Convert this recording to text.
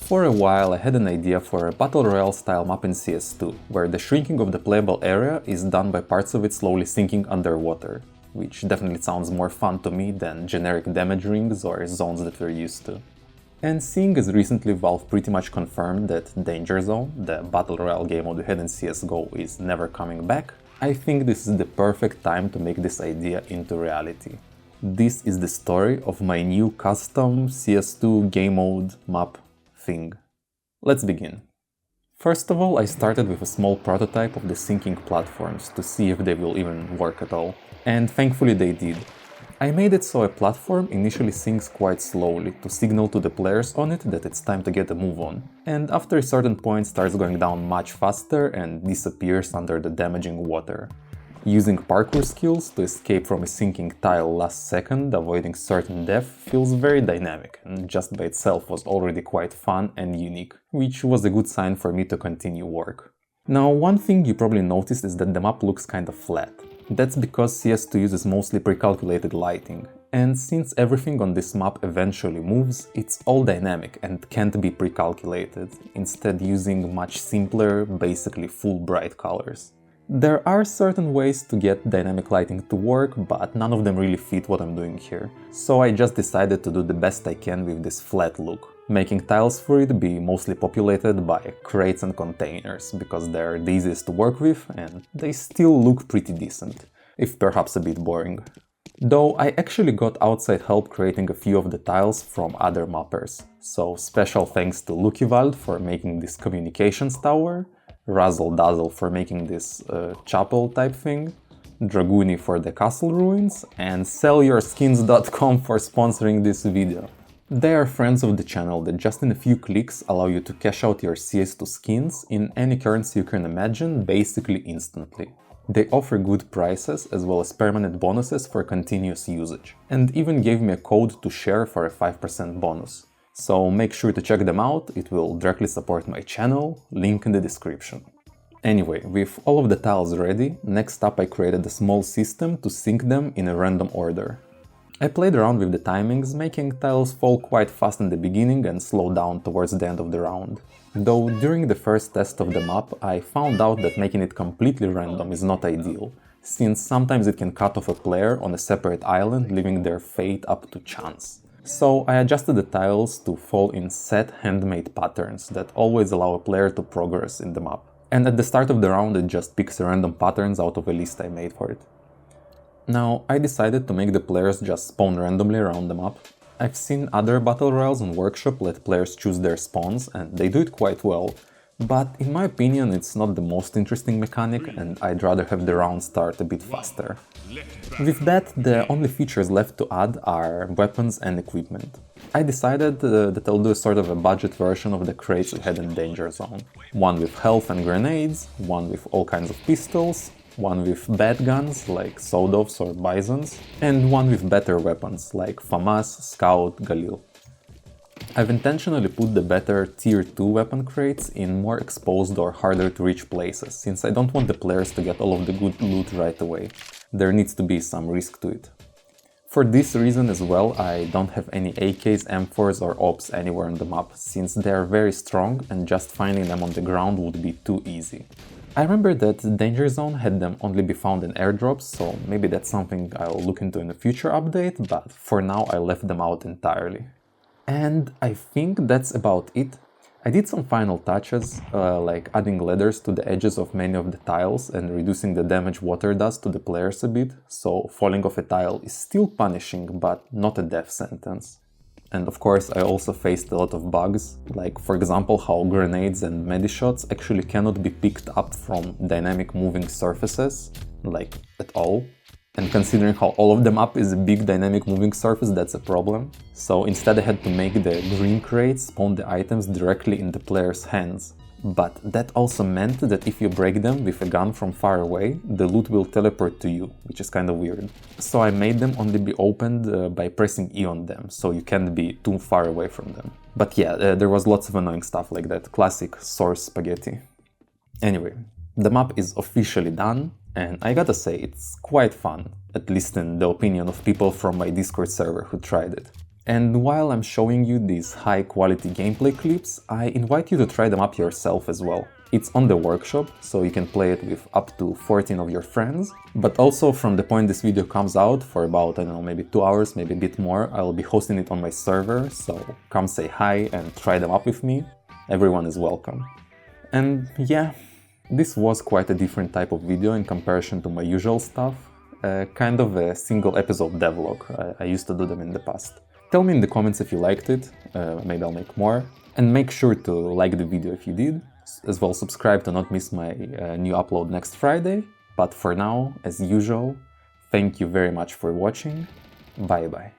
For a while I had an idea for a Battle Royale style map in CS2, where the shrinking of the playable area is done by parts of it slowly sinking underwater, which definitely sounds more fun to me than generic damage rings or zones that we're used to. And seeing as recently Valve pretty much confirmed that Danger Zone, the Battle Royale game mode we had in CSGO, is never coming back, I think this is the perfect time to make this idea into reality. This is the story of my new custom CS2 game mode map thing. Let's begin. First of all, I started with a small prototype of the sinking platforms to see if they will even work at all. And thankfully they did. I made it so a platform initially sinks quite slowly to signal to the players on it that it's time to get a move on, and after a certain point starts going down much faster and disappears under the damaging water. Using parkour skills to escape from a sinking tile last second, avoiding certain death, feels very dynamic and just by itself was already quite fun and unique, which was a good sign for me to continue work. Now, one thing you probably noticed is that the map looks kinda flat. That's because CS2 uses mostly pre-calculated lighting, and since everything on this map eventually moves, it's all dynamic and can't be pre-calculated, instead using much simpler, basically full bright colors. There are certain ways to get dynamic lighting to work, but none of them really fit what I'm doing here, so I just decided to do the best I can with this flat look, making tiles for it be mostly populated by crates and containers, because they're the easiest to work with and they still look pretty decent, if perhaps a bit boring. Though I actually got outside help creating a few of the tiles from other mappers, so special thanks to Lukivald for making this communications tower, Razzle Dazzle for making this chapel type thing, Dragooni for the castle ruins, and sellyourskins.com for sponsoring this video. They are friends of the channel that just in a few clicks allow you to cash out your CS2 skins in any currency you can imagine, basically instantly. They offer good prices as well as permanent bonuses for continuous usage, and even gave me a code to share for a 5% bonus. So make sure to check them out, it will directly support my channel, link in the description. Anyway, with all of the tiles ready, next up I created a small system to sync them in a random order. I played around with the timings, making tiles fall quite fast in the beginning and slow down towards the end of the round. Though during the first test of the map I found out that making it completely random is not ideal, since sometimes it can cut off a player on a separate island, leaving their fate up to chance. So I adjusted the tiles to fall in set handmade patterns that always allow a player to progress in the map. And at the start of the round it just picks random patterns out of a list I made for it. Now, I decided to make the players just spawn randomly around the map. I've seen other battle royales on Workshop let players choose their spawns, and they do it quite well, but in my opinion it's not the most interesting mechanic and I'd rather have the round start a bit faster. With that, the only features left to add are weapons and equipment. I decided that I'll do a sort of a budget version of the crates we had in Danger Zone. One with health and grenades, one with all kinds of pistols, one with bad guns like Sowwys or Bisons, and one with better weapons like FAMAS, Scout, Galil. I've intentionally put the better tier 2 weapon crates in more exposed or harder to reach places, since I don't want the players to get all of the good loot right away. There needs to be some risk to it. For this reason as well, I don't have any AKs, M4s or OPs anywhere on the map, since they are very strong and just finding them on the ground would be too easy. I remember that Danger Zone had them only be found in airdrops, so maybe that's something I'll look into in a future update, but for now I left them out entirely. And I think that's about it. I did some final touches, like adding ladders to the edges of many of the tiles and reducing the damage water does to the players a bit, so falling off a tile is still punishing, but not a death sentence. And of course I also faced a lot of bugs, like for example how grenades and medishots actually cannot be picked up from dynamic moving surfaces, like at all. And considering how all of the map is a big dynamic moving surface, that's a problem. So instead I had to make the green crates spawn the items directly in the player's hands. But that also meant that if you break them with a gun from far away, the loot will teleport to you, which is kind of weird. So I made them only be opened by pressing E on them, so you can't be too far away from them. But yeah, there was lots of annoying stuff like that, classic source spaghetti. Anyway, the map is officially done, and I gotta say, it's quite fun, at least in the opinion of people from my Discord server who tried it. And while I'm showing you these high-quality gameplay clips, I invite you to try them up yourself as well. It's on the workshop, so you can play it with up to 14 of your friends. But also from the point this video comes out, for about, I don't know, maybe 2 hours, maybe a bit more, I'll be hosting it on my server, so come say hi and try them up with me. Everyone is welcome. And yeah, this was quite a different type of video in comparison to my usual stuff. Kind of a single episode devlog. I used to do them in the past. Tell me in the comments if you liked it, maybe I'll make more. And make sure to like the video if you did. As well, subscribe to not miss my new upload next Friday. But for now, as usual, thank you very much for watching. Bye bye.